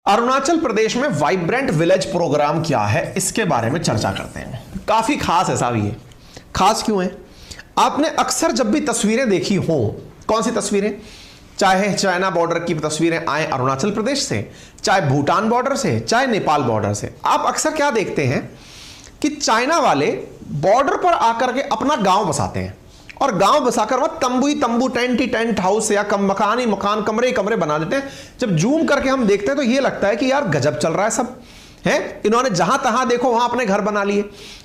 अरुणाचल प्रदेश में vibrant village programme क्या है, इसके बारे में चर्चा करते हैं। काफी खास है साहब। ये खास क्यों है? आपने अक्सर जब भी तस्वीरें देखी हो, कौन सी तस्वीरें, चाहे चाइना बॉर्डर की तस्वीरें आए अरुणाचल प्रदेश से, चाहे भूटान बॉर्डर से, चाहे नेपाल बॉर्डर से, आप अक्सर क्या देखते हैं कि चाइना वाले बॉर्डर पर आकर के अपना गांव बसाते हैं और गांव बसाकर वह तंबू ही तंबू, टेंट ही टेंट हाउस या मकान ही मकान, कमरे ही कमरे बना देते हैं। जब जूम करके हम देखते हैं तो ये लगता है कि यार गजब चल रहा है सब है। इन्होंने जहां तहां देखो वहां अपने घर बना लिए।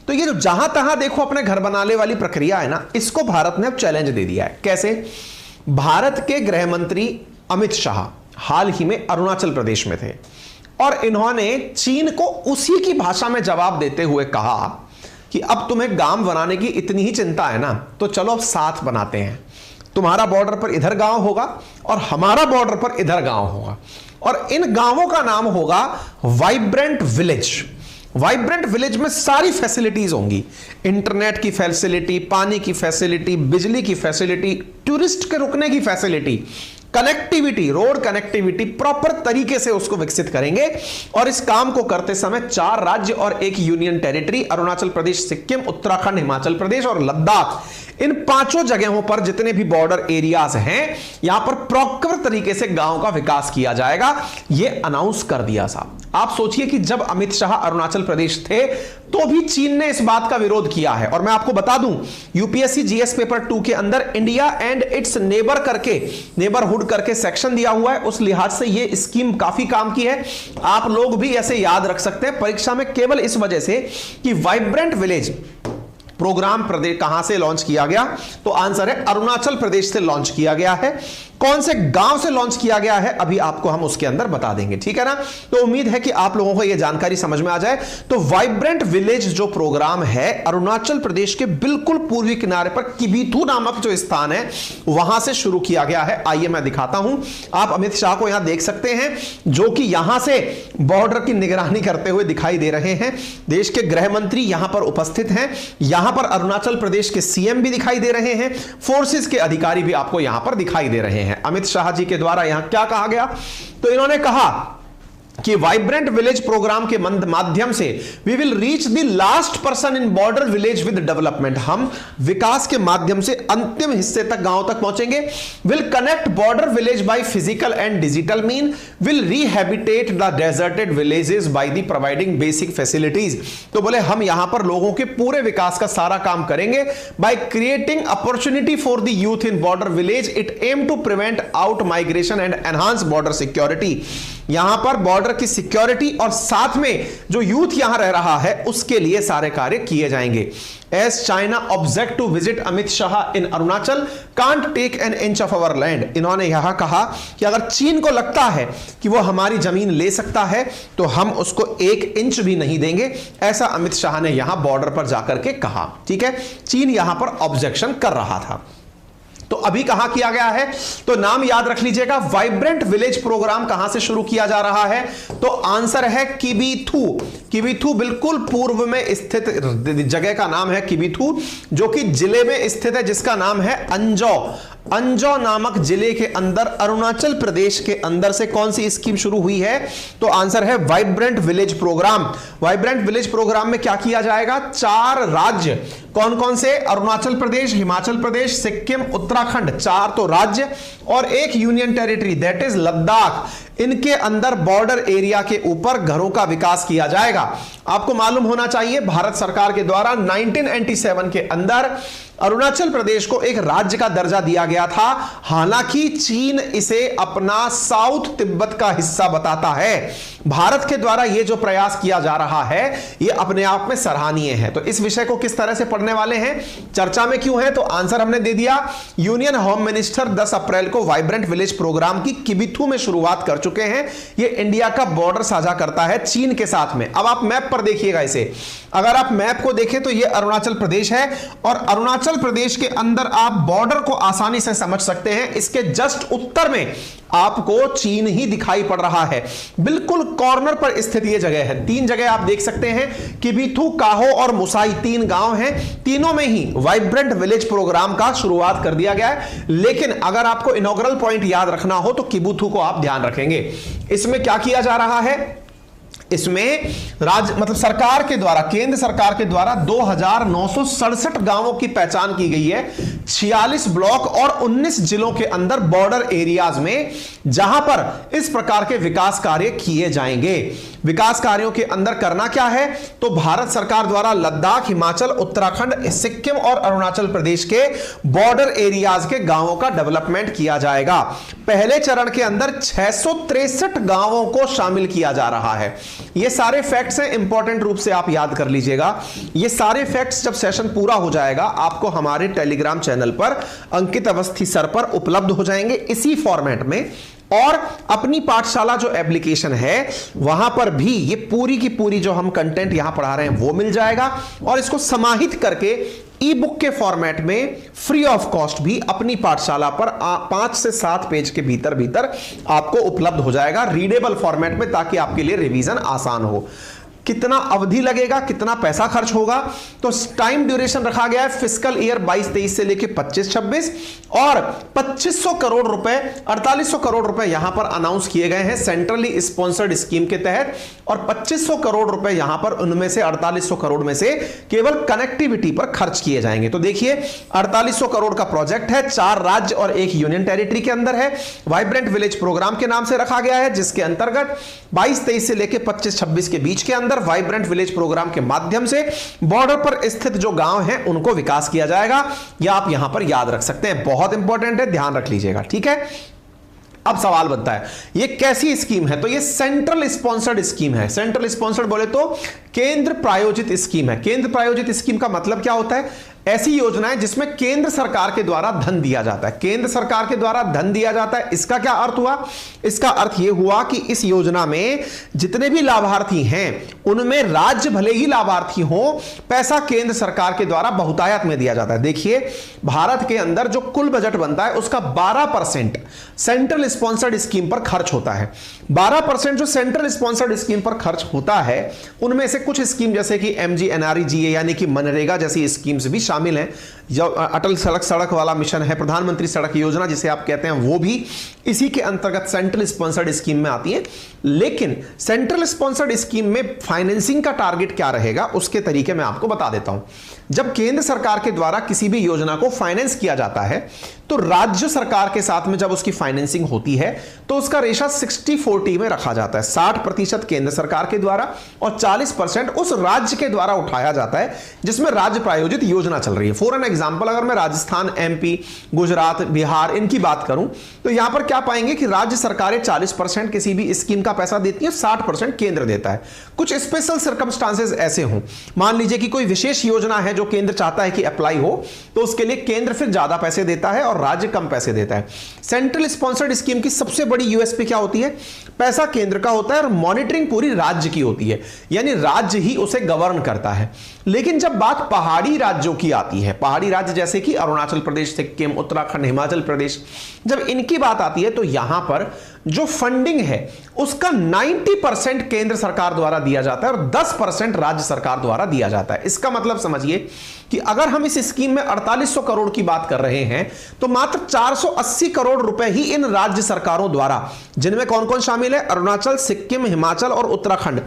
तो ये जो जहां तहां देखो अपने घर बनाने वाली प्रक्रिया है ना, इसको भारत ने अब चैलेंज दे दिया है। कैसे? भारत के गृह मंत्री अमित शाह हाल ही में अरुणाचल प्रदेश में थे और इन्होंने चीन को उसी की भाषा में जवाब देते हुए कहा कि अब तुम्हें गांव बनाने की इतनी ही चिंता है ना, तो चलो अब साथ बनाते हैं। तुम्हारा बॉर्डर पर इधर गांव होगा और हमारा बॉर्डर पर इधर गांव होगा और इन गांवों का नाम होगा वाइब्रेंट विलेज। वाइब्रेंट विलेज में सारी फैसिलिटीज होंगी, इंटरनेट की फैसिलिटी, पानी की फैसिलिटी, बिजली की फैसिलिटी, टूरिस्ट के रुकने की facility, connectivity, road connectivity proper तरीके से उसको विकसित करेंगे। और इस काम को करते समय 4 राज्य और 1 यूनियन टेरिटरी, अरुणाचल प्रदेश, सिक्किम, उत्तराखंड, हिमाचल प्रदेश और लद्दाख, इन 5 जगहों पर जितने भी बॉर्डर एरियाज हैं, यहां पर प्रॉपर तरीके से गांव का विकास किया जाएगा। यह अनाउंस कर दिया साहब। आप सोचिए कि जब अमित शाह अरुणाचल प्रदेश थे तो भी चीन ने इस बात का विरोध किया है। और मैं आपको बता दूं, यूपीएससी जीएस पेपर 2 के अंदर इंडिया एंड इट्स नेबर करके, नेबरहुड करके सेक्शन दिया हुआ है। उस लिहाज से यह स्कीम काफी काम की है। आप लोग भी ऐसे याद रख सकते हैं परीक्षा में, केवल इस वजह से कि वाइब्रेंट विलेज प्रोग्राम प्रदेश कहां से लॉन्च किया गया, तो आंसर है अरुणाचल प्रदेश से लॉन्च किया गया है। कौन से गांव से लॉन्च किया गया है अभी आपको हम उसके अंदर बता देंगे, ठीक है ना। तो उम्मीद है कि आप लोगों को यह जानकारी समझ में आ जाए। तो वाइब्रेंट विलेज जो प्रोग्राम है, अरुणाचल प्रदेश के बिल्कुल पूर्वी किनारे पर किबिथू नामक जो स्थान है वहां से शुरू किया गया है। आइए मैं दिखाता हूं। आप अमित शाह को यहां देख सकते हैं जो कि यहां से बॉर्डर की निगरानी करते हुए दिखाई दे रहे हैं। देश के गृह मंत्री यहां पर उपस्थित हैं। यहां पर अरुणाचल प्रदेश के सीएम भी दिखाई दे रहे हैं। फोर्सेस के अधिकारी भी आपको यहां पर दिखाई दे रहे हैं। अमित शाह जी के द्वारा यहां क्या कहा गया, तो इन्होंने कहा कि वाइब्रेंट विलेज प्रोग्राम के माध्यम से we will reach the last person in border village with development. हम विकास के माध्यम से अंतिम हिस्से तक, गांव तक पहुंचेंगे। Will connect border village by physical and digital mean, will rehabilitate the deserted villages by the providing basic facilities. तो बोले हम यहां पर लोगों के पूरे विकास का सारा काम करेंगे by creating opportunity for the youth in border village. It aim to prevent out migration and enhance border security. यहां पर बॉर्डर की सिक्योरिटी और साथ में जो यूथ यहां रह रहा है उसके लिए सारे कार्य किए जाएंगे। As China object to visit Amit Shah in Arunachal, can't take an inch of our land। इन्होंने यहां कहा कि अगर चीन को लगता है कि वो हमारी जमीन ले सकता है तो हम उसको 1 इंच भी नहीं देंगे, ऐसा अमित शाह ने यहां बॉर्डर पर जाकर के कहा। ठीक है, चीन यहां पर ऑब्जेक्शन कर रहा था। तो अभी कहां किया गया है, तो नाम याद रख लीजिएगा। वाइब्रेंट विलेज प्रोग्राम कहां से शुरू किया जा रहा है, तो आंसर है किबिथू। किबिथू बिल्कुल पूर्व में स्थित जगह का नाम है किबिथू, जो कि जिले में स्थित है, जिसका नाम है अंजौ। अंजौ नामक जिले के अंदर अरुणाचल प्रदेश के अंदर से कौन सी स्कीम शुरू हुई है, तो आंसर है vibrant village program. Vibrant village program में क्या किया जाएगा, 4 राज्य, कौन कौन से, अरुणाचल प्रदेश, हिमाचल प्रदेश, सिक्किम, उत्तराखंड, 4 तो राज्य, और 1 union territory that is Ladakh. इनके अंदर बॉर्डर एरिया के ऊपर घरों का विकास किया जाएगा। आपको मालूम होना चाहिए भारत सरकार के द्वारा 1997 के अंदर अरुणाचल प्रदेश को एक राज्य का दर्जा दिया गया था। हालांकि चीन इसे अपना साउथ तिब्बत का हिस्सा बताता है। भारत के द्वारा यह जो प्रयास किया जा रहा है यह अपने आप में सराहनीय है। तो इस विषय को किस तरह से पढ़ने वाले हैं, चर्चा में क्यों है, तो आंसर हमने दे दिया। यूनियन होम मिनिस्टर 10 अप्रैल को वाइब्रेंट विलेज प्रोग्राम की किबिथू में शुरुआत कर चुके हैं। यह इंडिया का बॉर्डर साझा करता है चीन के साथ में। अब आप मैप पर देखिएगा इसे, अगर आप मैप को देखें तो यह अरुणाचल प्रदेश है और अरुणाचल प्रदेश के अंदर आप बॉर्डर को आसानी से समझ सकते हैं। इसके जस्ट उत्तर में आपको चीन ही दिखाई पड़ रहा है। बिल्कुल कॉर्नर पर स्थित यह जगह है। 3 जगह आप देख सकते हैं, किबिथू, काहो और मुसाई, 3 गांव हैं। तीनों में ही वाइब्रेंट विलेज प्रोग्राम का शुरुआत कर दिया गया है। लेकिन अगर आपको इनॉग्रल पॉइंट याद रखना हो तो किबिथू को आप ध्यान रखेंगे। देखिए इसमें क्या किया जा रहा है, इसमें सरकार के द्वारा, केंद्र सरकार के द्वारा 2967 गांवों की पहचान की गई है 46 ब्लॉक और 19 जिलों के अंदर बॉर्डर एरियाज में, जहां पर इस प्रकार के विकास कार्य किए जाएंगे। विकास कार्यों के अंदर करना क्या है, तो भारत सरकार द्वारा लद्दाख, हिमाचल, उत्तराखंड, सिक्किम और अरुणाचल प्रदेश के बॉर्डर एरियाज के गांवों का डेवलपमेंट किया जाएगा। पहले चरण के अंदर 663 गांवों को शामिल किया जा रहा है। ये सारे फैक्ट्स हैं, इंपॉर्टेंट रूप से आप याद कर लीजिएगा। ये सारे फैक्ट्स जब सेशन पूरा हो जाएगा आपको हमारे टेलीग्राम चैनल पर अंकित अवस्थी सर पर उपलब्ध हो जाएंगे इसी फॉर्मेट में, और अपनी पाठशाला जो एप्लीकेशन है वहां पर भी ये पूरी की पूरी जो हम कंटेंट यहां पढ़ा रहे हैं वो मिल जाएगा, और इसको समाहित करके ई बुक के फॉर्मेट में फ्री ऑफ कॉस्ट भी अपनी पाठशाला पर 5 से 7 पेज के भीतर भीतर आपको उपलब्ध हो जाएगा रीडेबल फॉर्मेट में, ताकि आपके लिए रिवीजन आसान हो। कितना अवधि लगेगा, कितना पैसा खर्च होगा, तो टाइम ड्यूरेशन रखा गया है फिस्कल ईयर 22-23 से लेकर 25-26, और 2500 करोड़ रुपए, 4800 करोड़ रुपए यहां पर अनाउंस किए गए हैं सेंट्रली स्पॉन्सर्ड स्कीम के तहत, और 2500 करोड़ रुपए यहां पर, उनमें से 4800 करोड़ में से केवल कनेक्टिविटी पर खर्च किए जाएंगे। तो देखिए 4800 करोड़ का प्रोजेक्ट है, 4 राज्य और 1 यूनियन टेरिटरी के अंदर है। वाइब्रेंट विलेज प्रोग्राम के नाम से रखा गया है, जिसके अंतर्गत 22-23 से लेकर 25-26 के बीच के अंदर वाइब्रेंट विलेज प्रोग्राम के माध्यम से बॉर्डर पर स्थित जो गांव हैं उनको विकास किया जाएगा। या आप यहां पर याद रख सकते हैं, बहुत इंपॉर्टेंट है, ध्यान रख लीजिएगा, ठीक है। अब सवाल बनता है ये कैसी स्कीम है, तो ये सेंट्रल स्पॉन्सर्ड स्कीम है। सेंट्रल स्पॉन्सर्ड बोले तो केंद्र प्रायोजित स्कीम है। केंद्र प्रायोजित स्कीम का मतलब क्या होता है, ऐसी योजनाएं जिसमें केंद्र सरकार के द्वारा धन दिया जाता है। केंद्र सरकार के द्वारा धन दिया जाता है, इसका क्या अर्थ हुआ, इसका अर्थ यह हुआ कि इस योजना में जितने भी लाभार्थी हैं उनमें राज्य भले ही लाभार्थी हो, पैसा केंद्र सरकार के द्वारा बहुतायत में दिया जाता है। देखिए भारत के अंदर जो कुल बजट बनता है उसका 12% सेंट्रल स्पॉन्सर्ड स्कीम पर खर्च होता है। 12% जो सेंट्रल स्पॉन्सर्ड स्कीम पर खर्च होता है उनमें से कुछ स्कीम जैसे कि MGNREGA यानी कि मनरेगा जैसी स्कीम्स भी शामिल हैं। जो अटल सड़क वाला मिशन है, प्रधानमंत्री सड़क योजना जिसे आप कहते हैं, वो भी इसी के अंतर्गत सेंट्रल स्पॉन्सर्ड स्कीम में आती है। लेकिन सेंट्रल स्पॉन्सर्ड स्कीम में फाइनेंसिंग का टारगेट क्या रहेगा उसके तरीके मैं आपको बता देता हूं। जब केंद्र सरकार के द्वारा किसी भी योजना को फाइनेंस किया जाता है तो राज्य सरकार के साथ में जब उसकी फाइनेंसिंग होती है तो उसका रेशा 60-40 में रखा जाता है। 60% केंद्र सरकार के द्वारा और 40% उस राज्य के द्वारा उठाया जाता है जिसमें राज्य प्रायोजित योजना चल रही है। फॉर एन एग्जांपल अगर मैं राजस्थान, MP, गुजरात, बिहार इनकी बात करूं तो यहां पर क्या पाएंगे कि राज्य सरकारें 40% किसी भी स्कीम का पैसा देती है, 60% केंद्र देता है। कुछ स्पेशल सर्कमस्टांसेस ऐसे हों, मान लीजिए कि कोई विशेष योजना है जो केंद्र चाहता है कि अप्लाई हो, तो उसके लिए केंद्र फिर ज्यादा पैसे देता है और राज्य कम पैसे देता है। सेंट्रल स्पॉन्सर्ड स्कीम की सबसे बड़ी यूएसपी क्या होती है, पैसा केंद्र का होता है और मॉनिटरिंग पूरी राज्य की होती है, यानी राज्य ही उसे गवर्न करता है। लेकिन जब बात पहाड़ी राज्यों की आती है, पहाड़ी राज्य जैसे कि अरुणाचल प्रदेश, सिक्किम, उत्तराखंड, हिमाचल प्रदेश, जब इनकी बात आती है तो यहां पर जो फंडिंग है उसका 90% केंद्र सरकार द्वारा दिया जाता है और 10% राज्य सरकार द्वारा दिया जाता है। इसका मतलब समझिए कि अगर हम इस स्कीम में 4800 करोड़ की बात कर रहे हैं तो मात्र 480 करोड़ रुपए ही इन राज्य सरकारों द्वारा, जिनमें कौन कौन शामिल है, अरुणाचल, सिक्किम, हिमाचल और उत्तराखंड,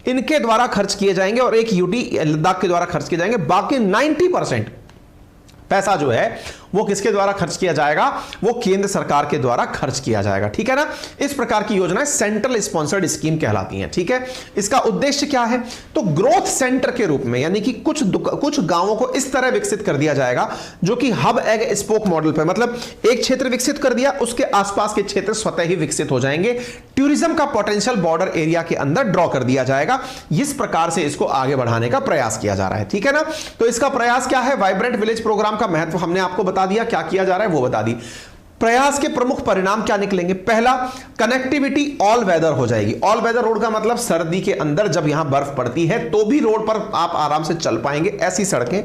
इनके द्वारा खर्च किए जाएंगे और एक यूटी लद्दाख के द्वारा खर्च किए जाएंगे। बाकी 90% पैसा जो है वो किसके द्वारा खर्च किया जाएगा, वो केंद्र सरकार के द्वारा खर्च किया जाएगा, ठीक है ना। इस प्रकार की योजनाएं सेंट्रल स्पॉन्सर्ड स्कीम कहलाती हैं, ठीक है। इसका उद्देश्य क्या है, तो ग्रोथ सेंटर के रूप में, यानी कि कुछ गांवों को इस तरह विकसित कर दिया जाएगा जो कि हब एग स्पोक मॉडल पे, मतलब एक क्षेत्र विकसित कर दिया, उसके आसपास के क्षेत्र स्वतः ही विकसित हो जाएंगे। टूरिज्म का पोटेंशियल बॉर्डर एरिया के अंदर ड्रॉ कर दिया जाएगा। इस प्रकार से इसको आगे बढ़ाने का प्रयास किया जा रहा है, ठीक है ना। तो इसका प्रयास क्या है, वाइब्रेंट विलेज प्रोग्राम का महत्व हमने आपको बता दिया, क्या किया जा रहा है वो बता दी। प्रयास के प्रमुख परिणाम क्या निकलेंगे, पहला, कनेक्टिविटी ऑल वेदर हो जाएगी। ऑल वेदर रोड का मतलब सर्दी के अंदर जब यहां बर्फ पड़ती है तो भी रोड पर आप आराम से चल पाएंगे, ऐसी सड़कें।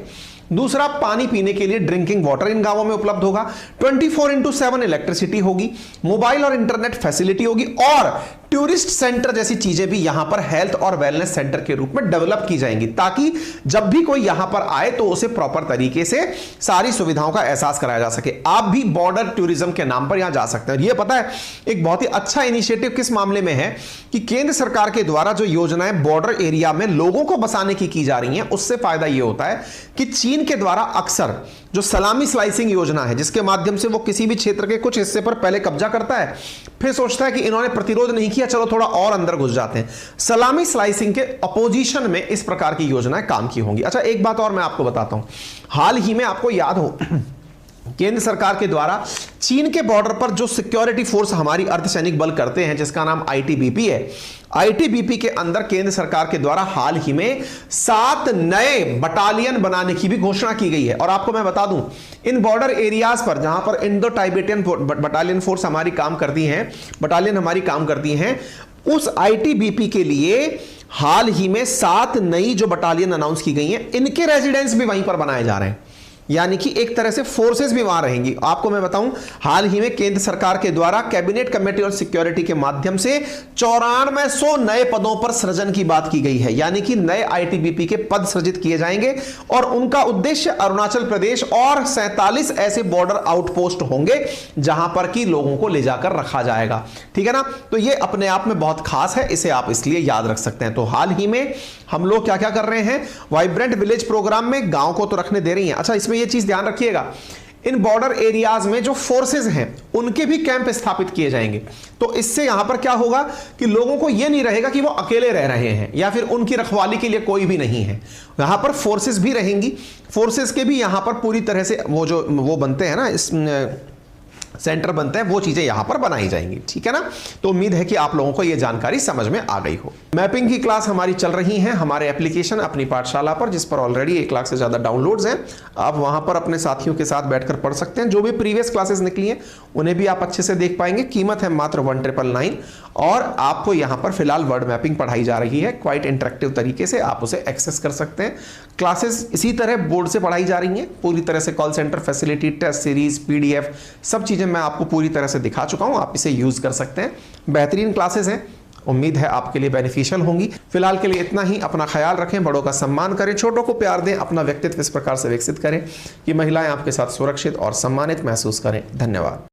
दूसरा, पानी पीने के लिए ड्रिंकिंग वाटर इन गांवों में उपलब्ध होगा। 24/7 इलेक्ट्रिसिटी होगी, मोबाइल और इंटरनेट फैसिलिटी होगी और टूरिस्ट सेंटर जैसी चीजें भी यहां पर हेल्थ और वेलनेस सेंटर के रूप में डेवलप की जाएंगी, ताकि जब भी कोई यहां पर आए तो उसे प्रॉपर तरीके से सारी सुविधाओं का एहसास कराया जा सके। आप भी बॉर्डर टूरिज्म के नाम पर यहां जा सकते हैं। ये पता है एक बहुत ही अच्छा इनिशिएटिव किस मामले में है कि केंद्र सरकार के द्वारा जो योजनाएं बॉर्डर एरिया में लोगों को बसाने की जा रही हैं, उससे फायदा यह होता है कि चीन के द्वारा अक्सर जो सलामी स्लाइसिंग योजना है, जिसके माध्यम से वो किसी भी क्षेत्र के कुछ हिस्से पर पहले कब्जा करता है, फिर सोचता है कि इन्होंने प्रतिरोध नहीं किया, चलो थोड़ा और अंदर घुस जाते हैं। सलामी स्लाइसिंग के अपोजिशन में इस प्रकार की योजनाएं काम की होंगी। अच्छा, एक बात और मैं आपको बताता हूं, हाल ही में आपको याद हो केंद्र सरकार के द्वारा चीन के बॉर्डर पर जो सिक्योरिटी फोर्स हमारी अर्धसैनिक बल करते हैं, जिसका नाम आईटीबीपी है, आईटीबीपी के अंदर केंद्र सरकार के द्वारा हाल ही में 7 नए बटालियन बनाने की भी घोषणा की गई है। और आपको मैं बता दूं, इन बॉर्डर एरियाज पर जहां पर इंडो टाइबेटियन बटालियन फोर्स हमारी काम करती हैं, बटालियन हमारी काम करती हैं, उस आईटीबीपी के लिए हाल ही में 7 नई जो बटालियन अनाउंस की गई हैं, इनके रेजिडेंस भी वहीं पर बनाए जा रहे हैं, यानी कि एक तरह से फोर्सेस भी वहां रहेंगी। आपको मैं बताऊं, हाल ही में केंद्र सरकार के द्वारा कैबिनेट कमेटी और सिक्योरिटी के माध्यम से 9400 नए पदों पर सृजन की बात की गई है, यानी कि नए आईटीबीपी के पद सृजित किए जाएंगे और उनका उद्देश्य अरुणाचल प्रदेश और 47 ऐसे बॉर्डर आउटपोस्ट होंगे जहां पर कि लोगों को ले जाकर रखा जाएगा। ठीक है ना, तो ये अपने आप में बहुत खास है, इसे आप इसलिए याद रख सकते हैं। तो हाल ही में हम लोग क्या क्या कर रहे हैं, वाइब्रेंट विलेज प्रोग्राम में गांव को तो रखने दे रही हैं। अच्छा, इसमें ये चीज ध्यान रखिएगा, इन बॉर्डर एरियाज में जो फोर्सेस हैं उनके भी कैंप स्थापित किए जाएंगे। तो इससे यहां पर क्या होगा कि लोगों को यह नहीं रहेगा कि वो अकेले रह रहे हैं या फिर उनकी रखवाली के लिए कोई भी नहीं है। यहां पर फोर्सेस भी रहेंगी, फोर्सेस के भी यहां पर पूरी तरह से वो बनते हैं ना, इस सेंटर बनते हैं, वो चीजें यहां पर बनाई जाएंगी। ठीक है ना, तो उम्मीद है कि आप लोगों को यह जानकारी समझ में आ गई हो। मैपिंग की क्लास हमारी चल रही है हमारे एप्लीकेशन अपनी पाठशाला पर, जिस पर ऑलरेडी 1 लाख से ज्यादा डाउनलोड्स हैं। आप वहां पर अपने साथियों के साथ बैठकर पढ़ सकते हैं। जो भी प्रीवियस क्लासेस निकली हैं उन्हें भी आप अच्छे से देख पाएंगे। कीमत है मात्र 1999 और आपको यहां पर फिलहाल वर्ड मैपिंग पढ़ाई जा रही है क्वाइट इंटरेक्टिव तरीके से, आप उसे एक्सेस कर सकते हैं। क्लासेस इसी तरह बोर्ड से पढ़ाई जा रही हैं पूरी तरह से, call centre facility, test series, PDF, सब चीजें मैं आपको पूरी तरह से दिखा चुका हूं। आप इसे यूज कर सकते हैं, बेहतरीन क्लासेस हैं, उम्मीद है आपके लिए बेनिफिशियल होंगी। फिलहाल के लिए इतना ही। अपना ख्याल रखें, बड़ों का सम्मान करें, छोटों को प्यार दें, अपना व्यक्तित्व इस प्रकार से विकसित करें कि महिलाएं आपके साथ सुरक्षित और सम्मानित महसूस करें। धन्यवाद।